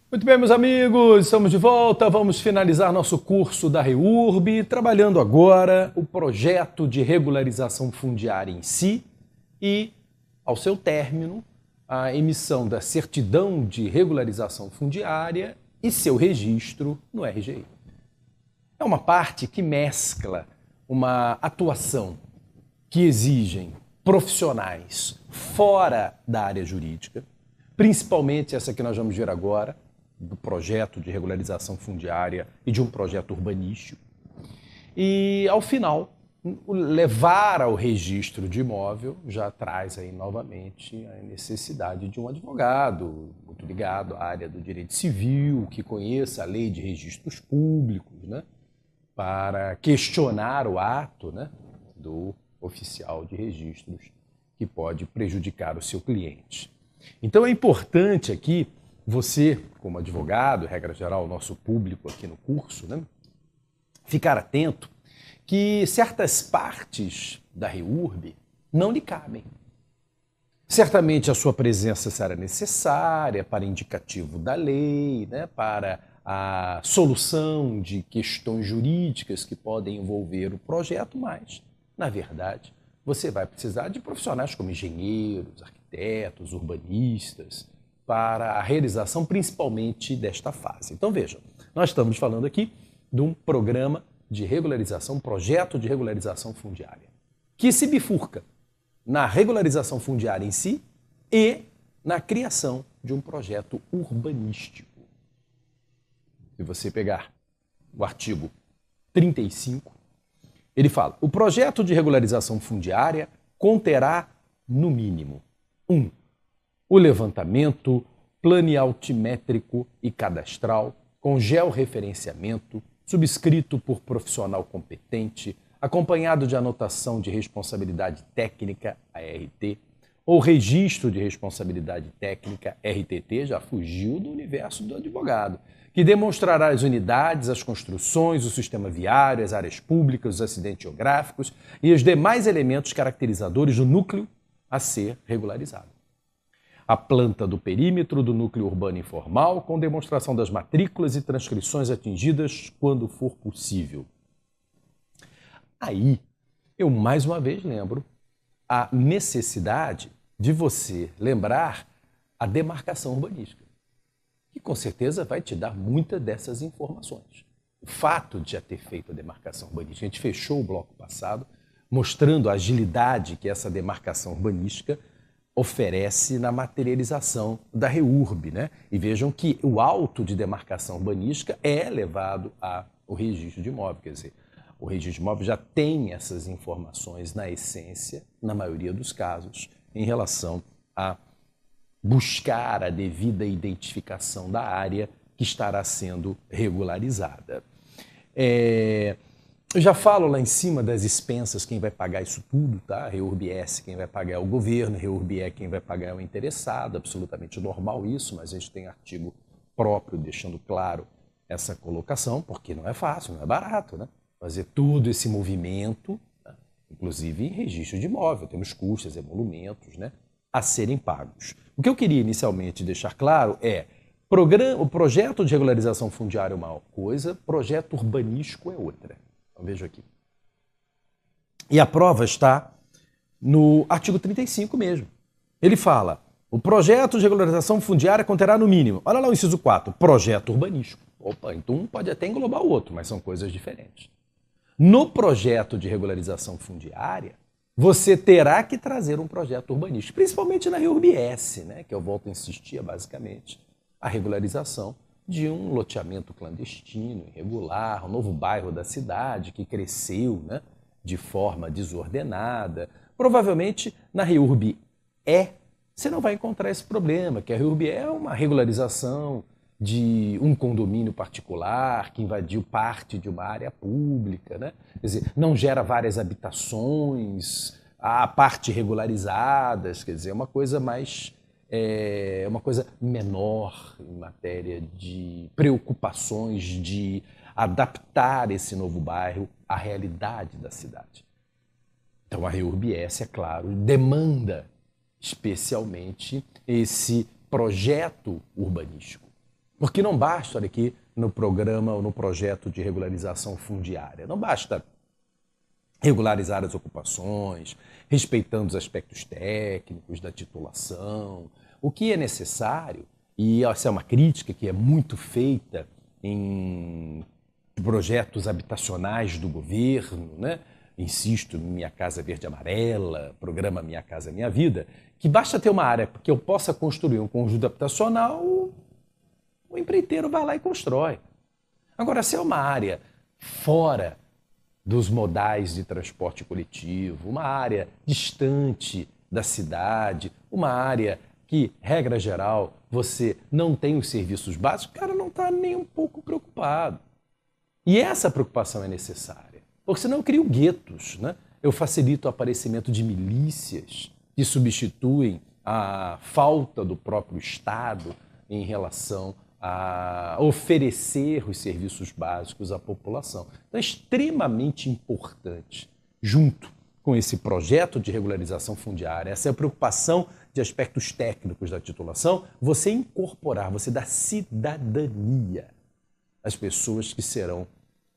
Muito bem, meus amigos, estamos de volta. Vamos finalizar nosso curso da REURB, trabalhando agora o projeto de regularização fundiária em si e, ao seu término, a emissão da certidão de regularização fundiária e seu registro no RGI. É uma parte que mescla uma atuação que exigem profissionais fora da área jurídica, principalmente essa que nós vamos ver agora, do projeto de regularização fundiária e de um projeto urbanístico. E, ao final, levar ao registro de imóvel já traz aí novamente a necessidade de um advogado muito ligado à área do direito civil, que conheça a lei de registros públicos, né, para questionar o ato, né, do oficial de registros que pode prejudicar o seu cliente. Então é importante aqui você, como advogado, regra geral, o nosso público aqui no curso, né, ficar atento que certas partes da REURB não lhe cabem. Certamente a sua presença será necessária para indicativo da lei, né, para a solução de questões jurídicas que podem envolver o projeto, mas, na verdade, você vai precisar de profissionais como engenheiros, arquitetos, urbanistas, para a realização principalmente desta fase. Então vejam, nós estamos falando aqui de um programa de regularização, um projeto de regularização fundiária, que se bifurca na regularização fundiária em si e na criação de um projeto urbanístico. Se você pegar o artigo 35, ele fala: o projeto de regularização fundiária conterá, no mínimo, 1. O levantamento planialtimétrico e cadastral com georreferenciamento, subscrito por profissional competente, acompanhado de anotação de responsabilidade técnica, ART, ou registro de responsabilidade técnica, RTT, já fugiu do universo do advogado, que demonstrará as unidades, as construções, o sistema viário, as áreas públicas, os acidentes geográficos e os demais elementos caracterizadores do núcleo a ser regularizado. A planta do perímetro do núcleo urbano informal, com demonstração das matrículas e transcrições atingidas quando for possível. Aí, eu mais uma vez lembro a necessidade de você lembrar a demarcação urbanística, que com certeza vai te dar muitas dessas informações. O fato de já ter feito a demarcação urbanística, a gente fechou o bloco passado mostrando a agilidade que essa demarcação urbanística oferece na materialização da REURB, né? E vejam que o auto de demarcação urbanística é levado ao registro de imóvel, quer dizer, o registro de imóvel já tem essas informações na essência, na maioria dos casos, em relação a buscar a devida identificação da área que estará sendo regularizada. Eu já falo lá em cima das expensas, quem vai pagar isso tudo, tá? REURB-S, quem vai pagar é o governo, REURB-E, quem vai pagar é o interessado, absolutamente normal isso, mas a gente tem artigo próprio deixando claro essa colocação, porque não é fácil, não é barato, né? Fazer todo esse movimento, né? Inclusive em registro de imóvel, temos custos, emolumentos, né, a serem pagos. O que eu queria inicialmente deixar claro é: o projeto de regularização fundiária é uma coisa, projeto urbanístico é outra. Então veja aqui. E a prova está no artigo 35 mesmo. Ele fala: o projeto de regularização fundiária conterá no mínimo, olha lá o inciso 4, projeto urbanístico. Opa, então um pode até englobar o outro, mas são coisas diferentes. No projeto de regularização fundiária, você terá que trazer um projeto urbanístico, principalmente na REURB-S, né, que eu volto a insistir, basicamente, a regularização de um loteamento clandestino, irregular, um novo bairro da cidade que cresceu, né, de forma desordenada. Provavelmente na REURB-E você não vai encontrar esse problema, que a REURB-E é uma regularização de um condomínio particular que invadiu parte de uma área pública, né? Quer dizer, não gera várias habitações, há parte regularizadas, quer dizer, é uma coisa mais uma coisa menor em matéria de preocupações de adaptar esse novo bairro à realidade da cidade. Então a REURB-S, é claro, demanda especialmente esse projeto urbanístico. Porque não basta, olha aqui, no programa ou no projeto de regularização fundiária, não basta regularizar as ocupações, respeitando os aspectos técnicos da titulação. O que é necessário, e essa é uma crítica que é muito feita em projetos habitacionais do governo, né? Insisto, Minha Casa Verde e Amarela, programa Minha Casa Minha Vida, que basta ter uma área que eu possa construir um conjunto habitacional, o empreiteiro vai lá e constrói. Agora, se é uma área fora dos modais de transporte coletivo, uma área distante da cidade, uma área que, regra geral, você não tem os serviços básicos, o cara não está nem um pouco preocupado. E essa preocupação é necessária, porque senão eu crio guetos, né? Eu facilito o aparecimento de milícias que substituem a falta do próprio Estado em relação a oferecer os serviços básicos à população. Então é extremamente importante, junto com esse projeto de regularização fundiária, essa é a preocupação de aspectos técnicos da titulação, você incorporar, você dar cidadania às pessoas que serão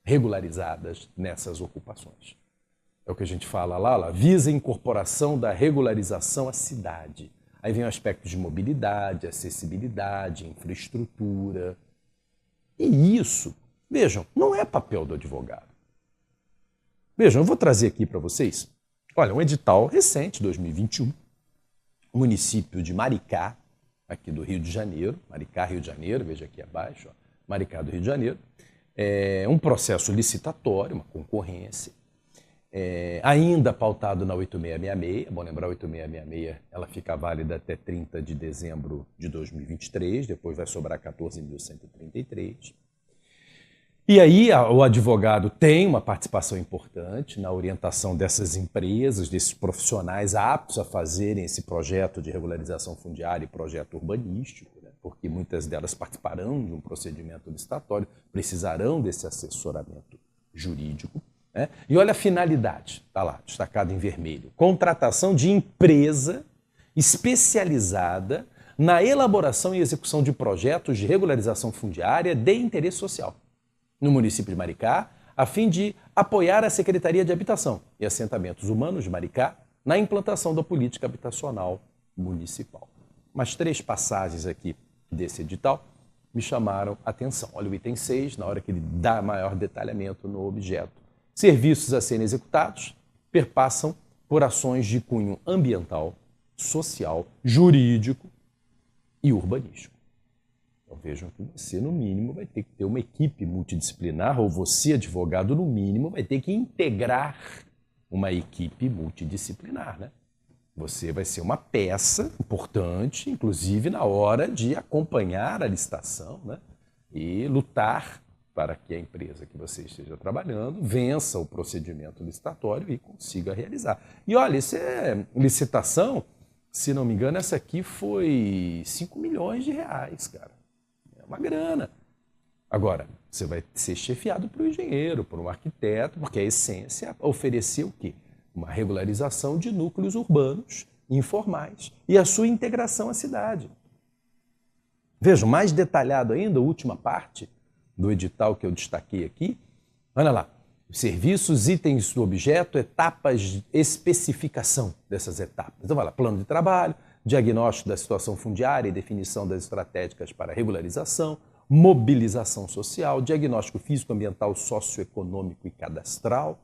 regularizadas nessas ocupações. É o que a gente fala lá, visa a incorporação da regularização à cidade. Aí vem o aspecto de mobilidade, acessibilidade, infraestrutura. E isso, vejam, não é papel do advogado. Vejam, eu vou trazer aqui para vocês, olha, um edital recente, 2021, município de Maricá, aqui do Rio de Janeiro, Maricá, Rio de Janeiro, veja aqui abaixo, ó, Maricá do Rio de Janeiro, é um processo licitatório, uma concorrência, ainda pautado na 8666, bom lembrar, a 8666 ela fica válida até 30 de dezembro de 2023, depois vai sobrar 14.133. E aí o advogado tem uma participação importante na orientação dessas empresas, desses profissionais aptos a fazerem esse projeto de regularização fundiária e projeto urbanístico, né? Porque muitas delas participarão de um procedimento licitatório, precisarão desse assessoramento jurídico. Né? E olha a finalidade, está lá, destacado em vermelho. Contratação de empresa especializada na elaboração e execução de projetos de regularização fundiária de interesse social no município de Maricá, a fim de apoiar a Secretaria de Habitação e Assentamentos Humanos de Maricá na implantação da política habitacional municipal. Mas 3 passagens aqui desse edital me chamaram a atenção. Olha o item 6, na hora que ele dá maior detalhamento no objeto. Serviços a serem executados perpassam por ações de cunho ambiental, social, jurídico e urbanístico. Então vejam que você, no mínimo, vai ter que ter uma equipe multidisciplinar, ou você, advogado, no mínimo, vai ter que integrar uma equipe multidisciplinar, né? Você vai ser uma peça importante, inclusive na hora de acompanhar a licitação, né? E lutar para que a empresa que você esteja trabalhando vença o procedimento licitatório e consiga realizar. E olha, isso é licitação, se não me engano, essa aqui foi 5 milhões de reais, cara. É uma grana. Agora, você vai ser chefiado por um engenheiro, por um arquiteto, porque a essência é oferecer o quê? Uma regularização de núcleos urbanos informais e a sua integração à cidade. Vejam, mais detalhado ainda, a última parte do edital que eu destaquei aqui. Olha lá, serviços, itens do objeto, etapas de especificação dessas etapas. Então vai lá, plano de trabalho, diagnóstico da situação fundiária e definição das estratégicas para regularização, mobilização social, diagnóstico físico, ambiental, socioeconômico e cadastral,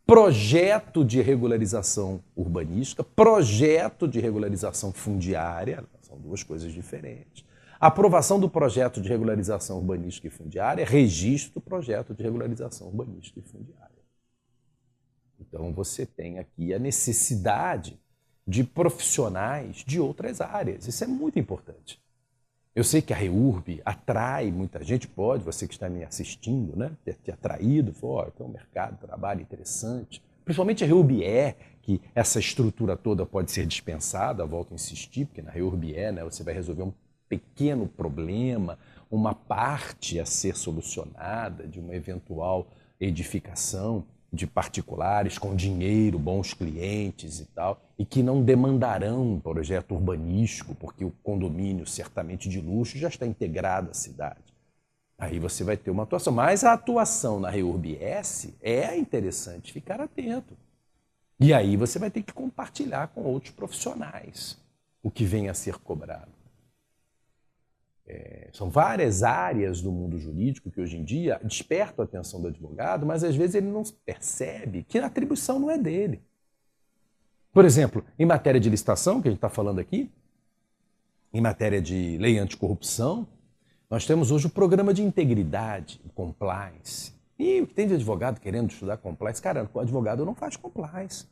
projeto de regularização urbanística, projeto de regularização fundiária, são 2 coisas diferentes. Aprovação do projeto de regularização urbanística e fundiária, registro do projeto de regularização urbanística e fundiária. Então você tem aqui a necessidade de profissionais de outras áreas. Isso é muito importante. Eu sei que a REURB atrai muita gente, pode, você que está me assistindo, né, ter atraído, tem um mercado de trabalho interessante. Principalmente a REURB que essa estrutura toda pode ser dispensada, volto a insistir, porque na REURB né, você vai resolver um pequeno problema, uma parte a ser solucionada de uma eventual edificação de particulares com dinheiro, bons clientes e tal, e que não demandarão um projeto urbanístico, porque o condomínio, certamente de luxo, já está integrado à cidade. Aí você vai ter uma atuação. Mas a atuação na REURB-S é interessante ficar atento. E aí você vai ter que compartilhar com outros profissionais o que vem a ser cobrado. São várias áreas do mundo jurídico que hoje em dia despertam a atenção do advogado, mas às vezes ele não percebe que a atribuição não é dele. Por exemplo, em matéria de licitação, que a gente está falando aqui, em matéria de lei anticorrupção, nós temos hoje o programa de integridade, o compliance. E o que tem de advogado querendo estudar compliance? Cara, o advogado não faz compliance.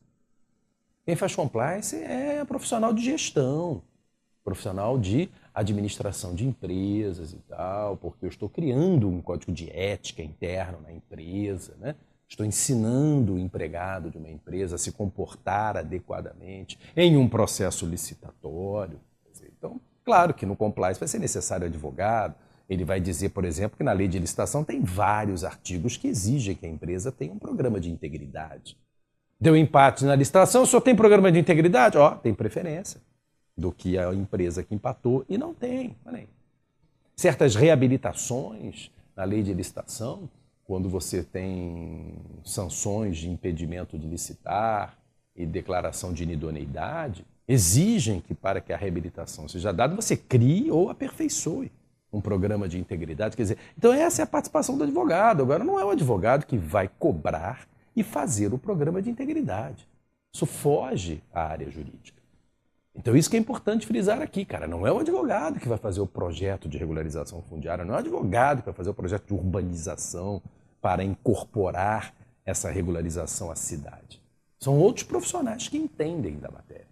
Quem faz compliance é profissional de gestão, profissional de administração de empresas e tal, porque eu estou criando um código de ética interno na empresa, né? Estou ensinando o empregado de uma empresa a se comportar adequadamente em um processo licitatório. Então, claro que no compliance vai ser necessário advogado. Ele vai dizer, por exemplo, que na lei de licitação tem vários artigos que exigem que a empresa tenha um programa de integridade. Deu empate na licitação, só tem programa de integridade? Ó, tem preferência do que a empresa que empatou e não tem. Certas reabilitações na lei de licitação, quando você tem sanções de impedimento de licitar e declaração de inidoneidade, exigem que para que a reabilitação seja dada, você crie ou aperfeiçoe um programa de integridade. Quer dizer, então essa é a participação do advogado. Agora não é o advogado que vai cobrar e fazer o programa de integridade. Isso foge à área jurídica. Então isso que é importante frisar aqui, cara, não é o advogado que vai fazer o projeto de regularização fundiária, não é o advogado que vai fazer o projeto de urbanização para incorporar essa regularização à cidade. São outros profissionais que entendem da matéria.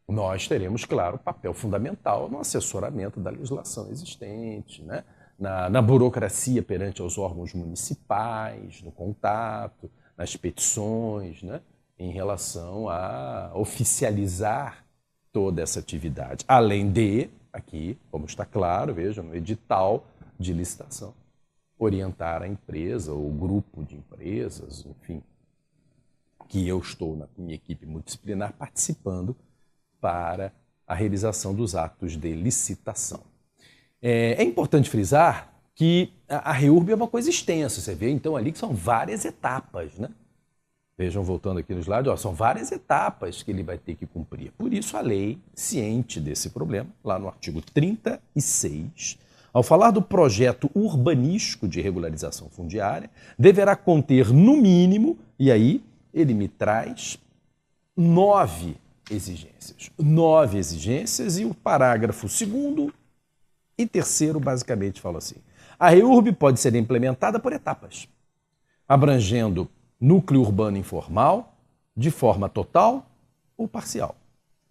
Nós teremos, claro, papel fundamental no assessoramento da legislação existente, né? na burocracia perante aos órgãos municipais, no contato, nas petições, né? Em relação a oficializar toda essa atividade. Além de, aqui, como está claro, vejam, no edital de licitação, orientar a empresa ou o grupo de empresas, enfim, que eu estou na minha equipe multidisciplinar participando para a realização dos atos de licitação. É importante frisar que a REURB é uma coisa extensa, você vê então ali que são várias etapas, né? Vejam, voltando aqui no slide, são várias etapas que ele vai ter que cumprir. Por isso a lei, ciente desse problema, lá no artigo 36, ao falar do projeto urbanístico de regularização fundiária, deverá conter no mínimo, e aí ele me traz 9 exigências. 9 exigências, e o parágrafo 2º e 3º basicamente falam assim: a REURB pode ser implementada por etapas, abrangendo núcleo urbano informal, de forma total ou parcial.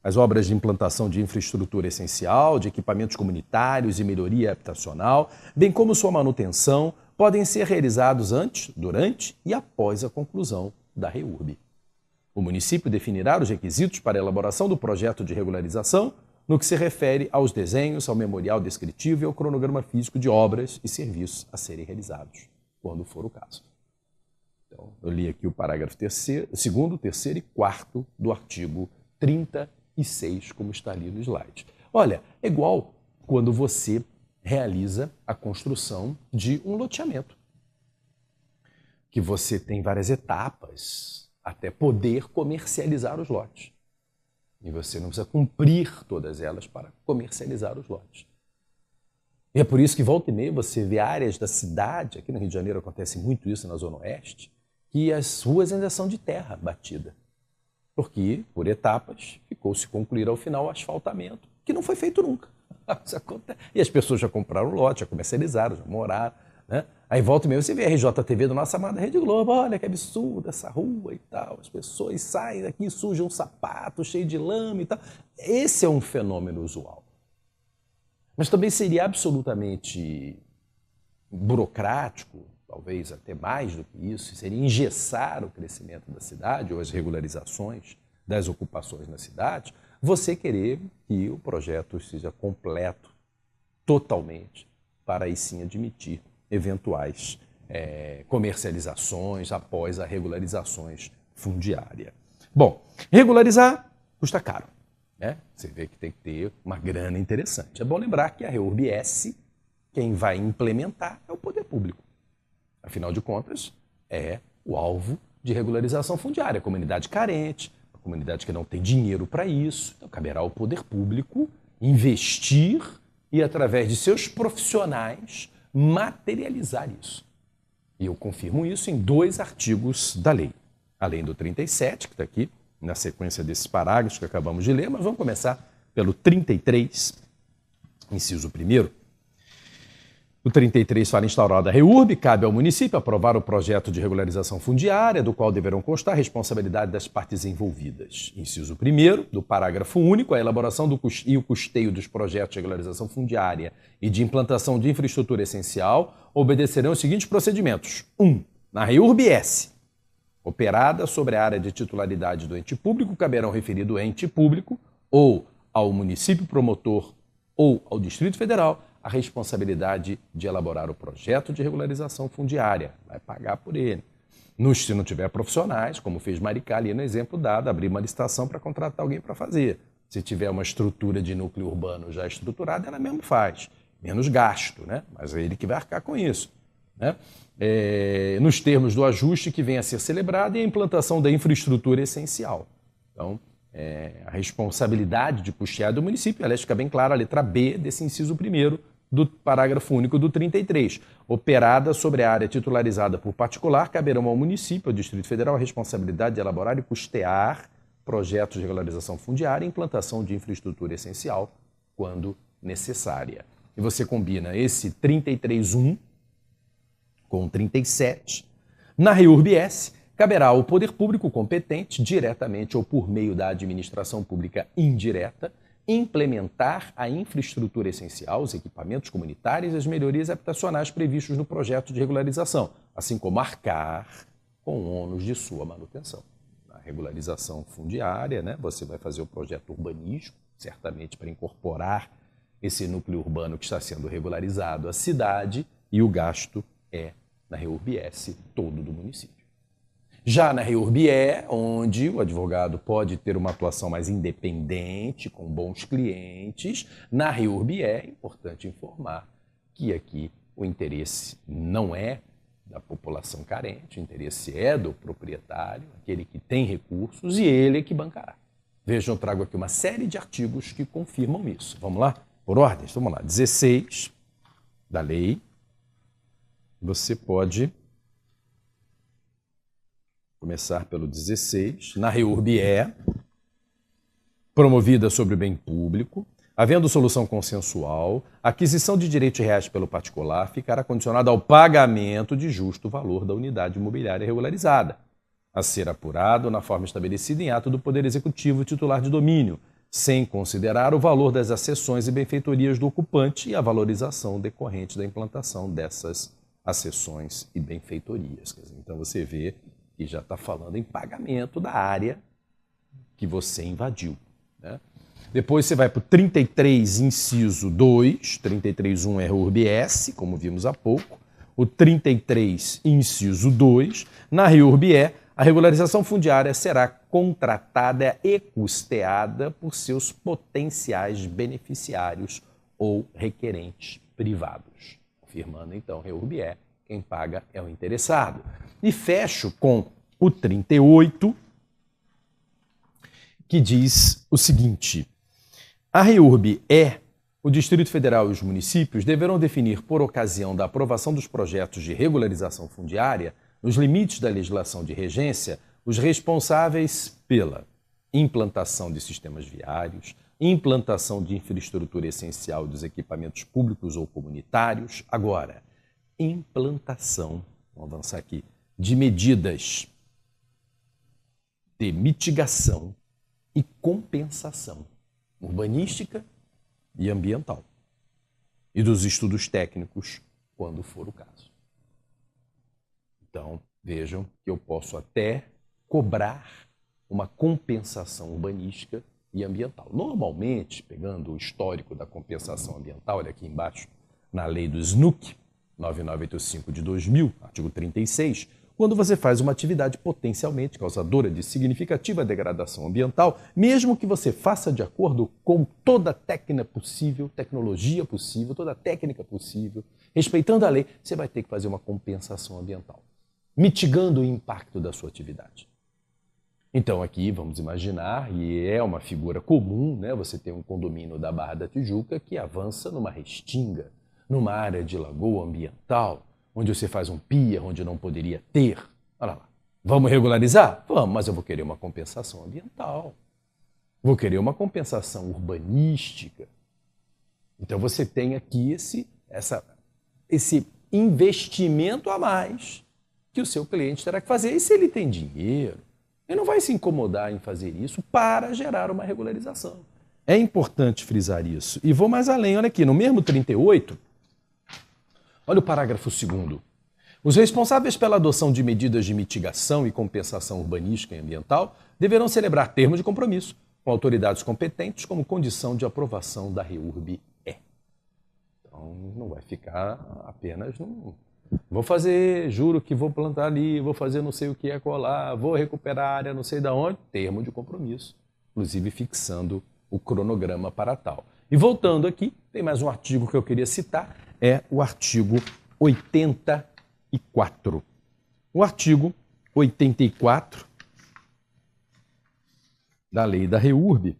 As obras de implantação de infraestrutura essencial, de equipamentos comunitários e melhoria habitacional, bem como sua manutenção, podem ser realizados antes, durante e após a conclusão da REURB. O município definirá os requisitos para a elaboração do projeto de regularização no que se refere aos desenhos, ao memorial descritivo e ao cronograma físico de obras e serviços a serem realizados, quando for o caso. Então, eu li aqui o parágrafo 2º, 3º e 4º do artigo 36, como está ali no slide. Olha, é igual quando você realiza a construção de um loteamento, que você tem várias etapas até poder comercializar os lotes. E você não precisa cumprir todas elas para comercializar os lotes. E é por isso que volta e meia você vê áreas da cidade, aqui no Rio de Janeiro acontece muito isso na Zona Oeste, que as ruas ainda são de terra batida. Porque, por etapas, ficou-se concluir ao final o asfaltamento, que não foi feito nunca. E as pessoas já compraram o lote, já comercializaram, já moraram, né? Aí volta e meia você vê a RJTV da nossa amada Rede Globo, olha que absurdo essa rua e tal, as pessoas saem daqui, sujam um sapato cheio de lama e tal. Esse é um fenômeno usual. Mas também seria absolutamente burocrático, talvez até mais do que isso, seria engessar o crescimento da cidade ou as regularizações das ocupações na cidade, você querer que o projeto seja completo, totalmente, para aí sim admitir eventuais comercializações após a regularizações fundiária. Bom, regularizar custa caro, né? Você vê que tem que ter uma grana interessante. É bom lembrar que a REURB-S, quem vai implementar é o poder público. Afinal de contas, é o alvo de regularização fundiária, a comunidade carente, a comunidade que não tem dinheiro para isso. Então, caberá ao poder público investir e, através de seus profissionais, materializar isso. E eu confirmo isso em 2 artigos da lei. Além do 37, que está aqui na sequência desses parágrafos que acabamos de ler, mas vamos começar pelo 33, inciso 1º. O 33 fala: instaurada a REURB, cabe ao município aprovar o projeto de regularização fundiária, do qual deverão constar a responsabilidade das partes envolvidas. Inciso 1º, do parágrafo único, a elaboração e o custeio dos projetos de regularização fundiária e de implantação de infraestrutura essencial obedecerão os seguintes procedimentos. 1. Na REURB-S, operada sobre a área de titularidade do ente público, caberá ao referido ente público ou ao município promotor ou ao Distrito Federal a responsabilidade de elaborar o projeto de regularização fundiária. Vai pagar por ele. Se não tiver profissionais, como fez Maricá ali no exemplo dado, abrir uma licitação para contratar alguém para fazer. Se tiver uma estrutura de núcleo urbano já estruturada, ela mesmo faz. Menos gasto, né? Mas é ele que vai arcar com isso, né? Nos termos do ajuste que vem a ser celebrado e a implantação da infraestrutura essencial. Então, a responsabilidade de custear do município, aliás, fica bem clara a letra B desse inciso 1º do parágrafo único do 33. Operada sobre a área titularizada por particular, caberão ao município, ao Distrito Federal, a responsabilidade de elaborar e custear projetos de regularização fundiária e implantação de infraestrutura essencial, quando necessária. E você combina esse 33.1 com 37. Na REURB-S, caberá ao poder público competente, diretamente ou por meio da administração pública indireta, implementar a infraestrutura essencial, os equipamentos comunitários e as melhorias habitacionais previstos no projeto de regularização, assim como arcar com o ônus de sua manutenção. Na regularização fundiária, né, você vai fazer o projeto urbanístico, certamente para incorporar esse núcleo urbano que está sendo regularizado à cidade, e o gasto é, na REURB-S, todo do município. Já na REURB-E, onde o advogado pode ter uma atuação mais independente, com bons clientes, na REURB-E é importante informar que aqui o interesse não é da população carente, o interesse é do proprietário, aquele que tem recursos, e ele é que bancará. Vejam, eu trago aqui uma série de artigos que confirmam isso. Vamos lá? Por ordens? Vamos lá. 16 da lei. Você pode começar pelo 16. Na REURB-E, promovida sobre o bem público, havendo solução consensual, a aquisição de direitos reais pelo particular ficará condicionada ao pagamento de justo valor da unidade imobiliária regularizada, a ser apurado na forma estabelecida em ato do Poder Executivo titular de domínio, sem considerar o valor das acessões e benfeitorias do ocupante e a valorização decorrente da implantação dessas acessões e benfeitorias. Quer dizer, então você vê que já está falando em pagamento da área que você invadiu, né? Depois você vai para o 33, inciso 2, 33.1 é REURB-S, como vimos há pouco. O 33, inciso 2, na REURB-E, a regularização fundiária será contratada e custeada por seus potenciais beneficiários ou requerentes privados. Confirmando, então, REURB-E, quem paga é o interessado. E fecho com o 38, que diz o seguinte: a REURB-E, o Distrito Federal e os municípios deverão definir, por ocasião da aprovação dos projetos de regularização fundiária, nos limites da legislação de regência, os responsáveis pela implantação de sistemas viários, implantação de infraestrutura essencial dos equipamentos públicos ou comunitários. Agora, implantação, vamos avançar aqui, de medidas de mitigação e compensação urbanística e ambiental, e dos estudos técnicos, quando for o caso. Então, vejam que eu posso até cobrar uma compensação urbanística e ambiental. Normalmente, pegando o histórico da compensação ambiental, olha aqui embaixo, na lei do SNUC, 9985 de 2000, artigo 36, quando você faz uma atividade potencialmente causadora de significativa degradação ambiental, mesmo que você faça de acordo com toda a tecnologia possível, toda a técnica possível, respeitando a lei, você vai ter que fazer uma compensação ambiental, mitigando o impacto da sua atividade. Então aqui vamos imaginar, e é uma figura comum, né? Você tem um condomínio da Barra da Tijuca que avança numa restinga, numa área de lagoa ambiental, onde você faz um pier onde não poderia ter. Olha lá. Vamos regularizar? Vamos, mas eu vou querer uma compensação ambiental. Vou querer uma compensação urbanística. Então você tem aqui esse investimento a mais que o seu cliente terá que fazer. E se ele tem dinheiro, ele não vai se incomodar em fazer isso para gerar uma regularização. É importante frisar isso. E vou mais além, olha aqui, no mesmo 38, olha o parágrafo 2º. Os responsáveis pela adoção de medidas de mitigação e compensação urbanística e ambiental deverão celebrar termo de compromisso com autoridades competentes como condição de aprovação da REURB-E. Então, não vai ficar apenas no... Vou fazer, juro que vou plantar ali, vou fazer não sei o que é colar, vou recuperar a área não sei de onde, termo de compromisso, inclusive fixando o cronograma para tal. E voltando aqui, tem mais um artigo que eu queria citar, é o artigo 84. O artigo 84 da lei da REURB.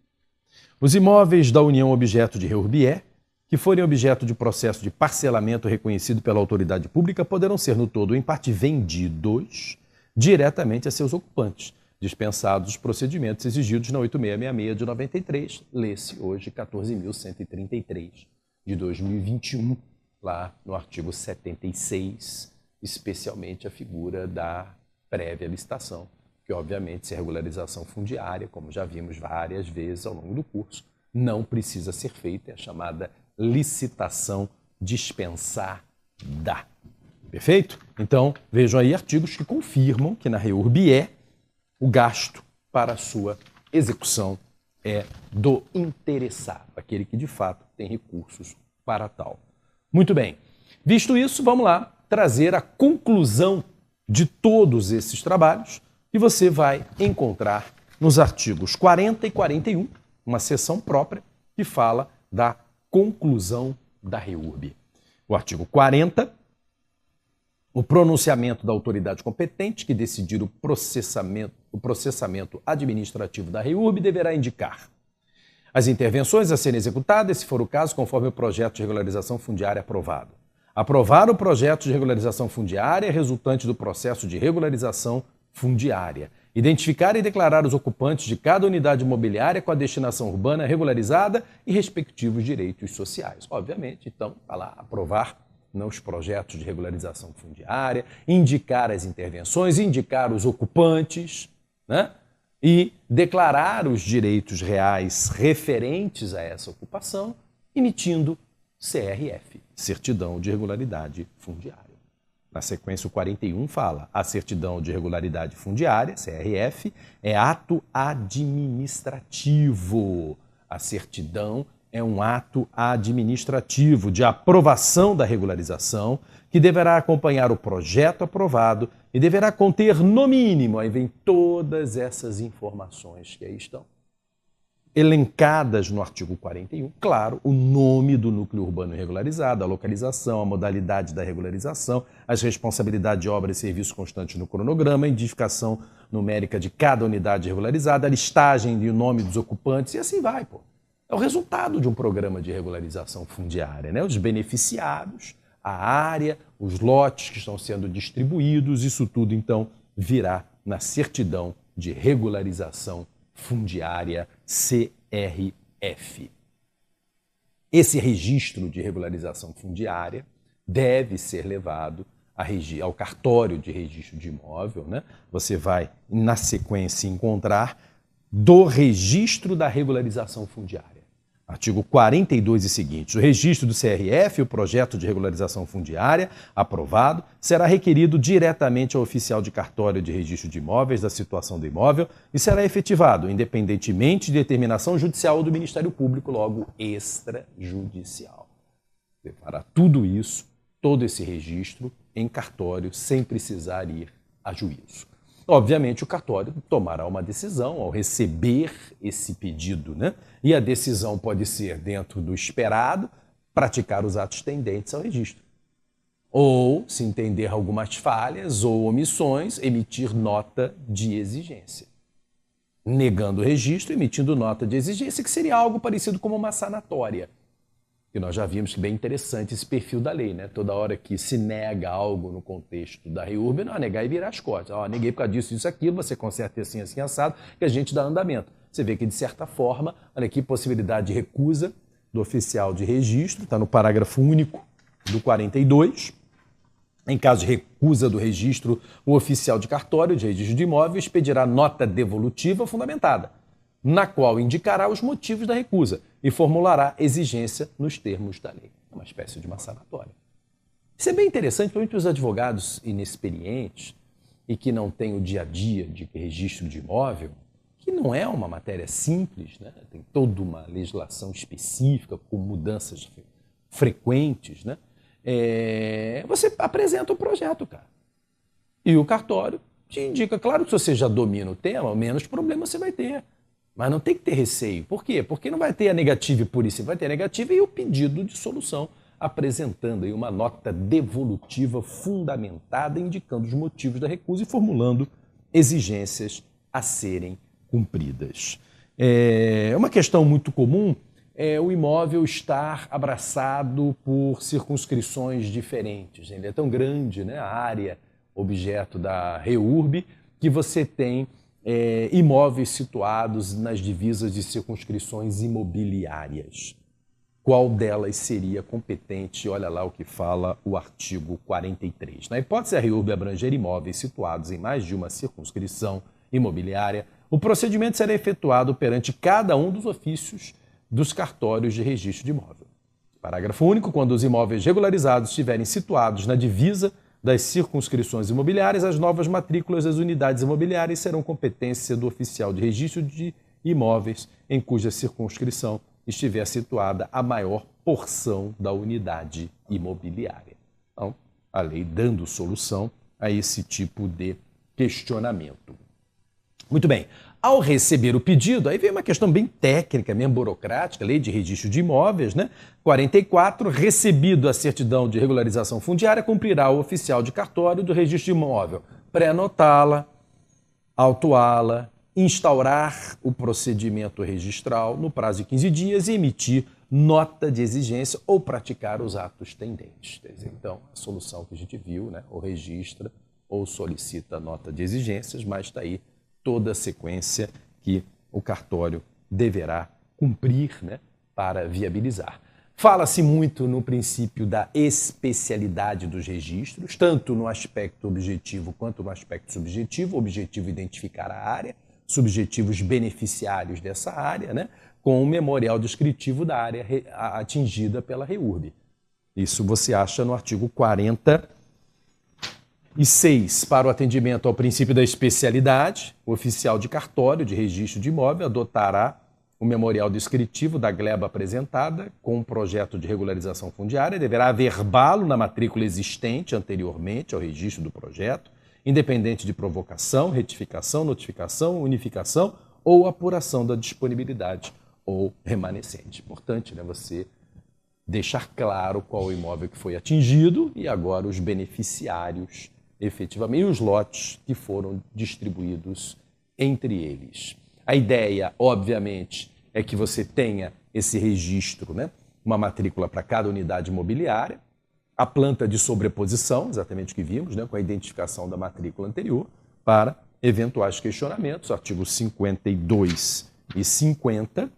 Os imóveis da União objeto de REURB-E, que forem objeto de processo de parcelamento reconhecido pela autoridade pública, poderão ser no todo ou em parte vendidos diretamente a seus ocupantes, dispensados os procedimentos exigidos na 8666 de 93, lê-se hoje 14.133 de 2021, lá no artigo 76, especialmente a figura da prévia licitação, que obviamente, se a regularização fundiária, como já vimos várias vezes ao longo do curso, não precisa ser feita, é a chamada licitação dispensada. Perfeito? Então, vejam aí artigos que confirmam que na REURB-E o gasto para a sua execução é do interessado, aquele que de fato tem recursos para tal. Muito bem. Visto isso, vamos lá trazer a conclusão de todos esses trabalhos que você vai encontrar nos artigos 40 e 41, uma seção própria que fala da conclusão da REURB. O artigo 40, o pronunciamento da autoridade competente que decidir o processamento administrativo da REURB deverá indicar as intervenções a serem executadas, se for o caso, conforme o projeto de regularização fundiária aprovado. Aprovar o projeto de regularização fundiária resultante do processo de regularização fundiária. Identificar e declarar os ocupantes de cada unidade imobiliária com a destinação urbana regularizada e respectivos direitos sociais. Obviamente, então, está lá, aprovar os projetos de regularização fundiária, indicar as intervenções, indicar os ocupantes, né? E declarar os direitos reais referentes a essa ocupação, emitindo CRF, Certidão de Regularidade Fundiária. Na sequência, o 41 fala: a certidão de regularidade fundiária, CRF, é ato administrativo. A certidão é um ato administrativo de aprovação da regularização que deverá acompanhar o projeto aprovado e deverá conter, no mínimo, aí vem todas essas informações que aí estão elencadas no artigo 41, claro, o nome do núcleo urbano regularizado, a localização, a modalidade da regularização, as responsabilidades de obra e serviços constantes no cronograma, a identificação numérica de cada unidade regularizada, a listagem e o nome dos ocupantes e assim vai, pô. É o resultado de um programa de regularização fundiária, né? Os beneficiados, a área, os lotes que estão sendo distribuídos, isso tudo então virá na certidão de regularização fundiária CRF. Esse registro de regularização fundiária deve ser levado ao cartório de registro de imóvel, né? Você vai, na sequência, encontrar do registro da regularização fundiária. Artigo 42 e seguintes. O registro do CRF, o projeto de regularização fundiária, aprovado, será requerido diretamente ao oficial de cartório de registro de imóveis da situação do imóvel e será efetivado, independentemente de determinação judicial ou do Ministério Público, logo extrajudicial. Você fará tudo isso, todo esse registro em cartório sem precisar ir a juízo. Obviamente, o cartório tomará uma decisão ao receber esse pedido, né? E a decisão pode ser, dentro do esperado, praticar os atos tendentes ao registro. Ou, se entender algumas falhas ou omissões, emitir nota de exigência. Negando o registro, emitindo nota de exigência, que seria algo parecido como uma sanatória. E nós já vimos que é bem interessante esse perfil da lei, né? Toda hora que se nega algo no contexto da REURB, não é negar e virar as costas. Neguei por causa disso, isso, aquilo, você conserta assim, assim, assado, que a gente dá andamento. Você vê que, de certa forma, olha aqui, possibilidade de recusa do oficial de registro, está no parágrafo único do 42. Em caso de recusa do registro, o oficial de cartório de registro de imóveis pedirá nota devolutiva fundamentada, na qual indicará os motivos da recusa e formulará exigência nos termos da lei. É uma espécie de uma sanatória. Isso é bem interessante, principalmente os advogados inexperientes e que não têm o dia a dia de registro de imóvel, que não é uma matéria simples, né? Tem toda uma legislação específica com mudanças frequentes, né? Você apresenta o projeto, cara. E o cartório te indica, claro que se você já domina o tema, menos problema você vai ter. Mas não tem que ter receio. Por quê? Porque não vai ter a negativa e por isso vai ter a negativa e o pedido de solução, apresentando aí uma nota devolutiva fundamentada, indicando os motivos da recusa e formulando exigências a serem cumpridas. Uma questão muito comum é o imóvel estar abraçado por circunscrições diferentes. Ele é tão grande, né, a área objeto da REURB, que você tem imóveis situados nas divisas de circunscrições imobiliárias. Qual delas seria competente? Olha lá o que fala o artigo 43. Na hipótese a REURB abranger imóveis situados em mais de uma circunscrição imobiliária, o procedimento será efetuado perante cada um dos ofícios dos cartórios de registro de imóvel. Parágrafo único. Quando os imóveis regularizados estiverem situados na divisa das circunscrições imobiliárias, as novas matrículas das unidades imobiliárias serão competência do oficial de registro de imóveis em cuja circunscrição estiver situada a maior porção da unidade imobiliária. Então, a lei dando solução a esse tipo de questionamento. Muito bem. Ao receber o pedido, aí vem uma questão bem técnica, mesmo burocrática, lei de registro de imóveis, né? 44, recebido a certidão de regularização fundiária, cumprirá o oficial de cartório do registro de imóvel pré-notá-la, autuá-la, instaurar o procedimento registral no prazo de 15 dias e emitir nota de exigência ou praticar os atos tendentes. Quer dizer, então, a solução que a gente viu, né? Ou registra ou solicita nota de exigências, mas está aí toda a sequência que o cartório deverá cumprir, né, para viabilizar. Fala-se muito no princípio da especialidade dos registros, tanto no aspecto objetivo quanto no aspecto subjetivo. O objetivo identificar a área, subjetivos beneficiários dessa área, né, com o memorial descritivo da área atingida pela REURB. Isso você acha no artigo 46. Para o atendimento ao princípio da especialidade, o oficial de cartório de registro de imóvel adotará o memorial descritivo da gleba apresentada com um projeto de regularização fundiária, deverá averbá-lo na matrícula existente anteriormente ao registro do projeto, independente de provocação, retificação, notificação, unificação ou apuração da disponibilidade ou remanescente. Importante, né, você deixar claro qual o imóvel que foi atingido e agora os beneficiários efetivamente, e os lotes que foram distribuídos entre eles. A ideia, obviamente, é que você tenha esse registro, né? Uma matrícula para cada unidade imobiliária, a planta de sobreposição, exatamente o que vimos, né? Com a identificação da matrícula anterior, para eventuais questionamentos. Artigos 52 e 50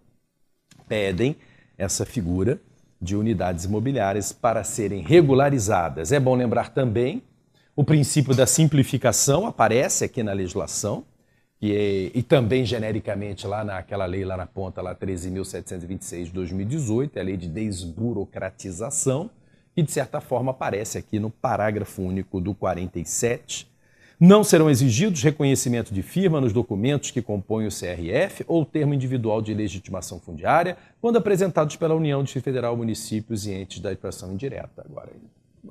pedem essa figura de unidades imobiliárias para serem regularizadas. É bom lembrar também o princípio da simplificação aparece aqui na legislação e também genericamente lá naquela lei lá na ponta, lá 13.726 de 2018, a lei de desburocratização, que de certa forma aparece aqui no parágrafo único do 47. Não serão exigidos reconhecimento de firma nos documentos que compõem o CRF ou termo individual de legitimação fundiária, quando apresentados pela União, Distrito Federal, municípios e entes da administração indireta. Agora,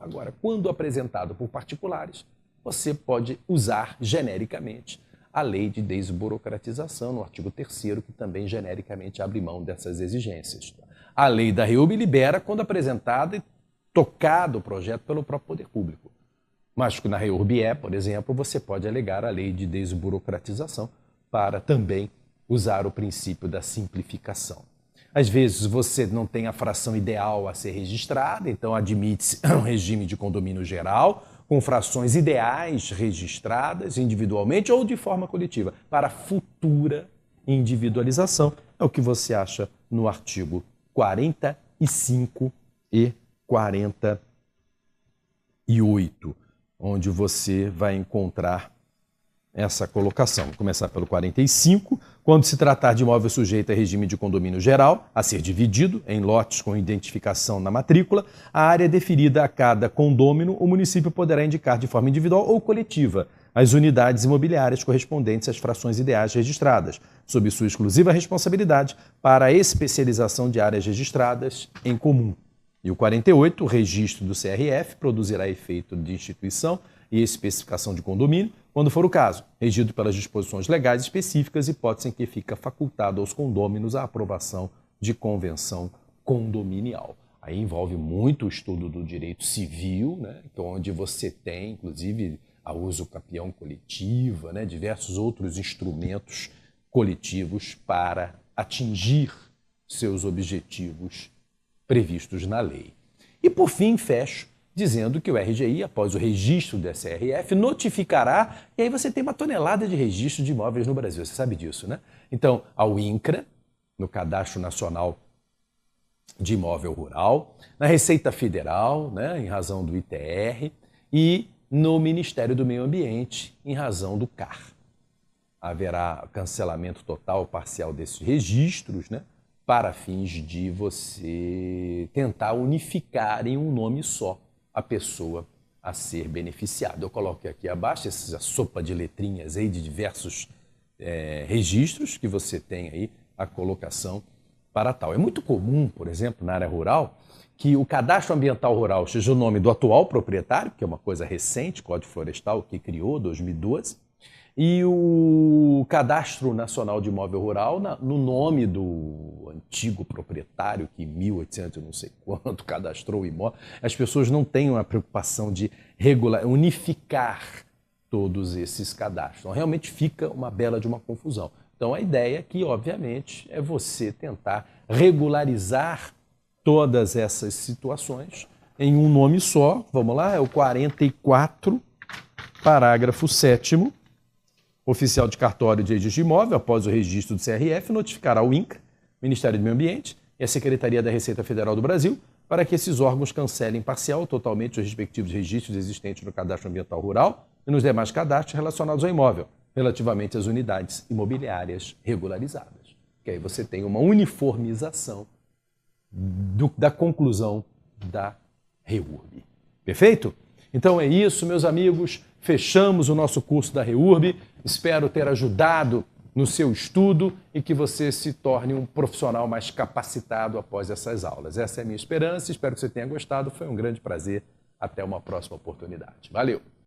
Agora, quando apresentado por particulares, você pode usar genericamente a lei de desburocratização, no artigo 3º, que também genericamente abre mão dessas exigências. A lei da REURB libera quando apresentada e tocado o projeto pelo próprio poder público. Mas na REURB-E, por exemplo, você pode alegar a lei de desburocratização para também usar o princípio da simplificação. Às vezes você não tem a fração ideal a ser registrada, então admite-se um regime de condomínio geral, com frações ideais registradas individualmente ou de forma coletiva, para futura individualização. É o que você acha no artigo 45 e 48, onde você vai encontrar essa colocação. Vou começar pelo 45. Quando se tratar de imóvel sujeito a regime de condomínio geral, a ser dividido em lotes com identificação na matrícula, a área deferida a cada condômino, o município poderá indicar de forma individual ou coletiva as unidades imobiliárias correspondentes às frações ideais registradas, sob sua exclusiva responsabilidade para a especialização de áreas registradas em comum. E o 48, o registro do CRF produzirá efeito de instituição e especificação de condomínio, quando for o caso, regido pelas disposições legais específicas, hipótese em que fica facultado aos condôminos a aprovação de convenção condominial. Aí envolve muito o estudo do direito civil, né, onde você tem, inclusive, a usucapião coletiva, né, diversos outros instrumentos coletivos para atingir seus objetivos previstos na lei. E, por fim, fecho dizendo que o RGI, após o registro do SRF, notificará, e aí você tem uma tonelada de registro de imóveis no Brasil, você sabe disso, né? Então, ao INCRA, no Cadastro Nacional de Imóvel Rural, na Receita Federal, né, em razão do ITR, e no Ministério do Meio Ambiente, em razão do CAR. Haverá cancelamento total ou parcial desses registros, né, para fins de você tentar unificar em um nome só a pessoa a ser beneficiada. Eu coloquei aqui abaixo essa sopa de letrinhas aí de diversos registros que você tem aí, a colocação para tal. É muito comum, por exemplo, na área rural, que o cadastro ambiental rural seja o nome do atual proprietário, que é uma coisa recente, Código Florestal, que criou, 2012, e o Cadastro Nacional de Imóvel Rural no nome do antigo proprietário que em 1800 não sei quanto cadastrou o imóvel. As pessoas não têm uma preocupação de unificar todos esses cadastros. Então, realmente fica uma bela de uma confusão. Então a ideia aqui, obviamente, é você tentar regularizar todas essas situações em um nome só. Vamos lá, é o 44, parágrafo 7º. Oficial de cartório de registro de imóvel, após o registro do CRF, notificará o INCRA, Ministério do Meio Ambiente e a Secretaria da Receita Federal do Brasil para que esses órgãos cancelem parcial ou totalmente os respectivos registros existentes no Cadastro Ambiental Rural e nos demais cadastros relacionados ao imóvel, relativamente às unidades imobiliárias regularizadas. Que aí você tem uma uniformização da conclusão da REURB. Perfeito? Então é isso, meus amigos. Fechamos o nosso curso da REURB. Espero ter ajudado no seu estudo e que você se torne um profissional mais capacitado após essas aulas. Essa é a minha esperança. Espero que você tenha gostado. Foi um grande prazer. Até uma próxima oportunidade. Valeu!